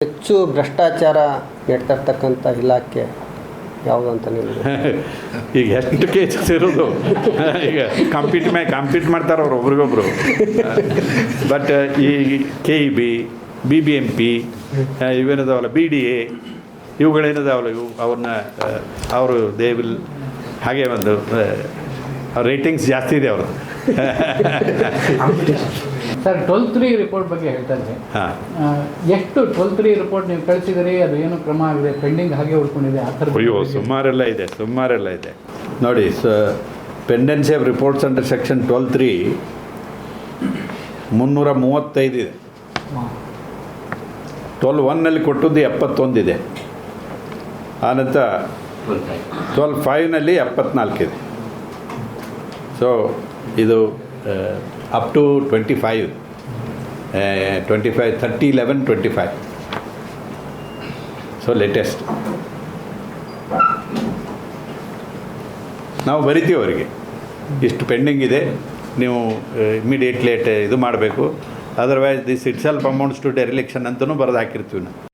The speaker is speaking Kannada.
ಹೆಚ್ಚು ಭ್ರಷ್ಟಾಚಾರ ನಡ್ತಿರ್ತಕ್ಕಂಥ ಇಲಾಖೆ ಯಾವುದು ಅಂತ ನಿಮಗೆ? ಈಗ ಎಷ್ಟು ಕೇಸಸ್ ಇರೋದು ಈಗ ಕಾಂಪೀಟ್ ಮಾಡ್ತಾರೆ ಅವ್ರು ಒಬ್ರಿಗೊಬ್ರು. ಬಟ್ ಈ KEB, BBMP ಇವೇನದಾವಲ್ಲ, BDA ಇವುಗಳೇನದಾವಲ್ಲ, ಅವ್ರನ್ನ ಅವರು ದೇ ವಿಲ್ ಹಾಗೆ ಒಂದು ರೇಟಿಂಗ್ಸ್ ಜಾಸ್ತಿ ಇದೆ ಅವ್ರದ್ದು. ಸರ್ 12-3 ರಿಪೋರ್ಟ್ ಬಗ್ಗೆ ಹೇಳ್ತಾ ಇದ್ದೆ. ಎಷ್ಟು 12-3 ರಿಪೋರ್ಟ್ ನೀವು ಕಳಿಸಿದಿರಿ, ಅದು ಏನು ಕ್ರಮ ಆಗಿದೆ, ಪೆಂಡಿಂಗ್ ಹಾಗೆ ಉಳ್ಕೊಂಡಿದೆ ಆ ಥರ? ಅಯ್ಯೋ ಸುಮಾರೆಲ್ಲ ಇದೆ ನೋಡಿ. Pendency of reports under section 12(3) 335 ಇದೆ. 12(1) ಕೊಟ್ಟದ್ದು 71 ಇದೆ. ಆನಂತರ 12(5) 74 ಇದೆ. ಸೊ ಇದು ಅಪ್ ಟು 25, 30/11/25. ಸೊ ಲೇಟೆಸ್ಟ್ ನಾವು ಬರಿತೀವಿ ಅವರಿಗೆ, ಇಷ್ಟು ಪೆಂಡಿಂಗ್ ಇದೆ, ನೀವು ಇಮಿಡಿಯೇಟ್ಲಿ ಇದು ಮಾಡಬೇಕು, otherwise this itself amounts to dereliction ಅಂತಲೂ ಬರೆದು ಹಾಕಿರ್ತೀವಿ ನಾವು.